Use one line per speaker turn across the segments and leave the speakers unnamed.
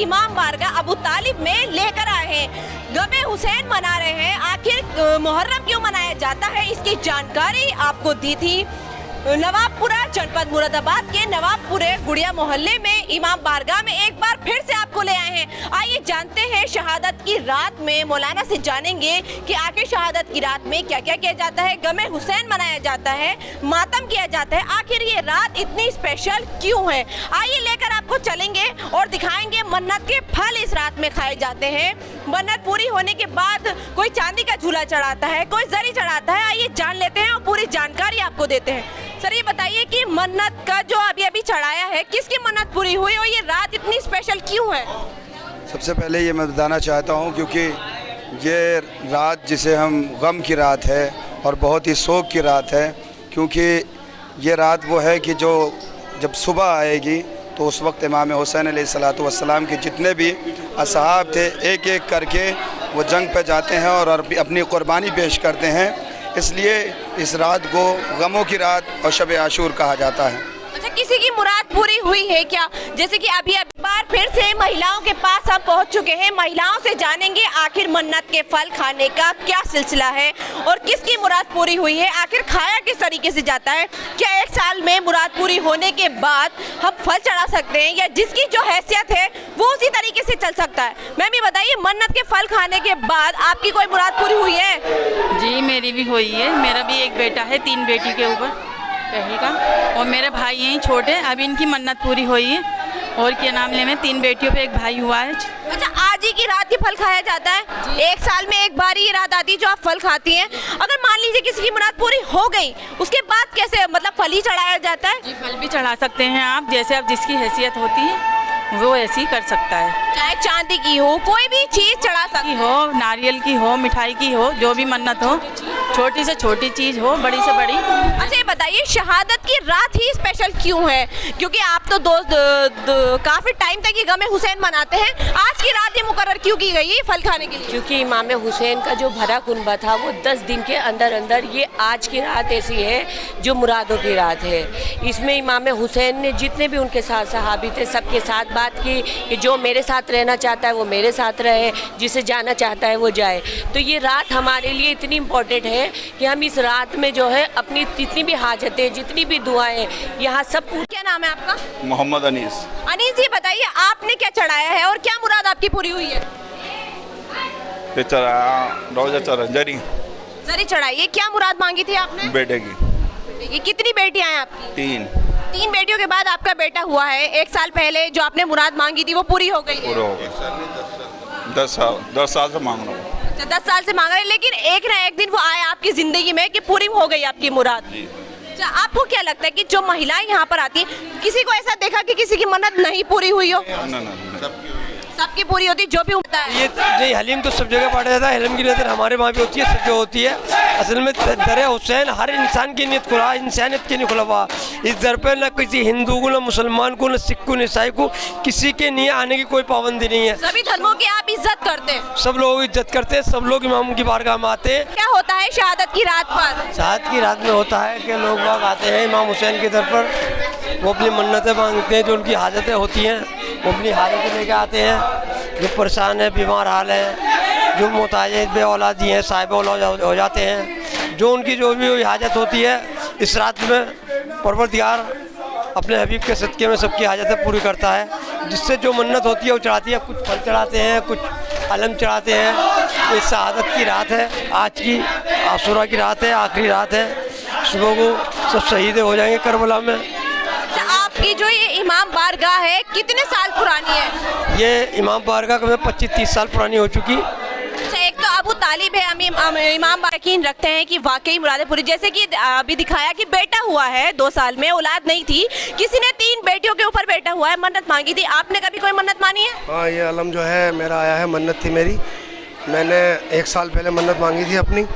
इमाम बारगाह अबू तालिब में लेकर आए हैं। गमे हुसैन मना रहे हैं। आखिर मुहर्रम क्यों मनाया जाता है, इसकी जानकारी आपको दी थी। नवाबपुरा जनपद मुरादाबाद के नवाबपुरे गुड़िया मोहल्ले में इमाम बारगाह में एक बार फिर से आपको ले आए हैं। आइए जानते हैं शहादत की रात में, मौलाना से जानेंगे कि आखिर शहादत की रात में क्या क्या किया जाता है। गमे हुसैन मनाया जाता है, मातम किया जाता है, आखिर ये रात इतनी स्पेशल क्यों है। आइए लेकर आपको चलेंगे और दिखाएंगे मन्नत के फल इस रात में खाए जाते हैं। मन्नत पूरी होने के बाद कोई चांदी का झूला चढ़ाता है, कोई जरी चढ़ाता है। आइए जान लेते हैं और पूरी जानकारी आपको देते हैं। सर ये बताइए कि मन्नत का जो अभी चढ़ाया है, किसकी मन्नत पूरी हुई और ये रात इतनी स्पेशल क्यों है?
सबसे पहले ये मैं बताना चाहता हूँ क्योंकि ये रात जिसे हम गम की रात है और बहुत ही शोक की रात है, क्योंकि ये रात वो है कि जो जब सुबह आएगी तो उस वक्त इमाम हुसैन अलैहिस्सलातु वस्सलाम के जितने भी असहाब थे एक एक करके वो जंग पे जाते हैं और अपनी कुर्बानी पेश करते हैं। इसलिए इस रात को गमों की रात और शब आशूर कहा जाता है।
अच्छा, किसी की मुराद पूरी हुई है क्या? जैसे कि अभी बार फिर से महिलाओं के पास हम पहुंच चुके हैं। महिलाओं से जानेंगे आखिर मन्नत के फल खाने का क्या सिलसिला है और किसकी मुराद पूरी हुई है, आखिर खाया किस तरीके से जाता है। क्या एक साल में मुराद पूरी होने के बाद हम फल चढ़ा सकते हैं या जिसकी जो हैसियत है वो उसी तरीके से चल सकता है? मैम ये बताइए, मन्नत के फल खाने के बाद आपकी कोई मुराद पूरी हुई है?
जी मेरी भी हुई है। मेरा भी एक बेटा है, 3 बेटी के ऊपर पहल का, और मेरे भाई हैं छोटे, अभी इनकी मन्नत पूरी हुई है। और क्या नाम ले, में 3 बेटियों पे एक भाई हुआ है।
अच्छा, आज ही की रात ही फल खाया जाता है? एक साल में एक बार ही ये रात आती है जो आप फल खाती हैं। अगर मान लीजिए किसी की मुराद पूरी हो गई, उसके बाद कैसे मतलब फल ही चढ़ाया जाता है?
जी फल भी चढ़ा सकते हैं आप, जैसे अब जिसकी हैसियत होती है वो ऐसी ही कर सकता है।
चाहे चांदी की हो, कोई भी चीज चढ़ा सकती
हो, नारियल की हो, मिठाई की हो, जो भी मन्नत हो, छोटी से छोटी चीज हो, बड़ी से बड़ी।
अच्छा ये बताइए, शहादत की रात ही स्पेशल क्यों है? क्योंकि आप तो काफी टाइम तक ये गमे हुसैन मनाते हैं, आज की रात ही मुकर्रर क्यों की गई है फल खाने के लिए?
क्योंकि इमाम हुसैन का जो भरा कुनबा था वो 10 दिन के अंदर अंदर, ये आज की रात ऐसी है जो मुरादों की रात है। इसमें इमाम हुसैन ने जितने भी उनके साथ सहाबी थे सबके साथ बात की कि जो मेरे साथ रहना चाहता है वो मेरे साथ रहे, जिसे जाना चाहता है वो जाए। तो ये रात हमारे लिए इतनी इम्पोर्टेंट है कि हम इस रात में जो है अपनी जितनी भी हाजतें, जितनी भी दुआएं यहाँ सब।
क्या नाम है आपका?
मोहम्मद अनीस।
अनीस जी बताइए, आपने क्या चढ़ाया है और क्या मुराद आपकी पूरी हुई है?
जरी
जरी चढ़ाइए। क्या मुराद मांगी थी आपने?
बेटे की।
कितनी बेटियां हैं आपकी?
3
बेटियों के बाद आपका बेटा हुआ है। एक साल पहले जो आपने मुराद मांगी थी वो पूरी हो गई है?
पूरा हो गया। 10 साल से मांग रहा हूँ।
अच्छा, 10 साल से मांग रहे हैं, लेकिन एक ना एक दिन वो आया आपकी जिंदगी में कि पूरी हो गई आपकी मुराद। अच्छा, आपको क्या लगता है कि जो महिलाएं यहाँ पर आती हैं, किसी को ऐसा देखा कि किसी की मन्नत नहीं पूरी हुई हो? सबकी पूरी होती, जो भी होता है।
ये हलीम तो सब जगह बांटा जाता है, हलीम की नज़र हमारे वहाँ भी होती है, सब जगह होती है। असल में दर हुसैन हर इंसान की नीयत खुला, इंसानियत की नहीं खुला। इस दर पर न किसी हिंदू को, न मुसलमान को, न सिख को, न ईसाई को, किसी के नहीं आने की कोई पाबंदी नहीं है।
सभी धर्मों की आप इज्जत करते हैं?
सब लोग इज्जत करते हैं, सब लोग इमाम की बारगाह में आते हैं।
क्या होता है शहादत की रात पर?
शहादत की रात में होता है कि लोग बाग आते हैं इमाम हुसैन के दर पर, वो अपनी मन्नतें मांगते हैं, जो उनकी हाजतें होती हैं वो अपनी हाजतें लेके आते हैं। जो परेशान है, बीमार हाल है, जो मोहताज बे औलादी हैं, साहिब औलाद हो जाते हैं, जो उनकी जो भी हाजत होती है इस रात में परवरदिगार अपने हबीब के सदक़े में सबकी हाजतें पूरी करता है। जिससे जो मन्नत होती है वो चढ़ाती है, कुछ फल चढ़ाते हैं, कुछ अलम चढ़ाते हैं। इस शहादत की रात है, आज की आशूरा की रात है, आखिरी रात है। सुबह को सब शहीद हो जाएंगे करबला में।
आपकी जो ये इमाम बारगाह है कितने साल पुरानी है?
ये इमाम बारगाह का 25-30 साल पुरानी हो चुकी।
अच्छा, एक तो अबू तालिब है, हम इमाम यकीन रखते हैं कि वाकई मुरादें पूरी, जैसे कि अभी दिखाया कि बेटा हुआ है 2 साल में, औलाद नहीं थी, किसी ने 3 बेटियों के ऊपर बेटा हुआ है, मन्नत मांगी थी, आपने कभी कोई मन्नत मानी है?
हाँ, ये अलम जो है मेरा आया है, मन्नत थी मेरी। मैंने 1 साल पहले मन्नत मांगी थी अपनी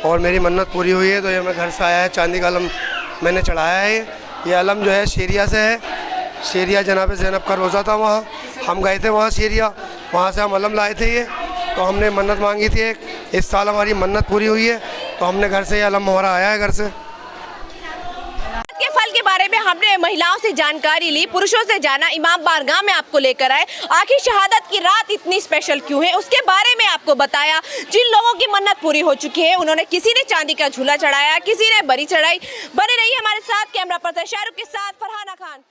और मेरी मन्नत पूरी हुई है। तो ये मैं घर से आया है, चांदी का अलम मैंने चढ़ाया है। ये अलम जो है शेरिया से है, शेरिया जनाब ज़ैनब का रोज़ा था, वहाँ हम गए थे, वहाँ शेरिया, वहाँ से हम अलम लाए थे। ये तो हमने मन्नत मांगी थी इस साल हमारी मन्नत पूरी हुई है, तो हमने घर से ये अलम हमारा आया है घर से।
के फल के बारे बारे में हमने महिलाओं से जानकारी ली, पुरुषों से जाना, इमाम बारगाह में आपको लेकर आए। आखिर शहादत की रात इतनी स्पेशल क्यों है उसके बारे में आपको बताया। जिन लोगों की मन्नत पूरी हो चुकी है उन्होंने, किसी ने चांदी का झूला चढ़ाया, किसी ने बरी चढ़ाई। बने रहिए हमारे साथ, कैमरा पर्सन शाहरुख के साथ फरहाना खान।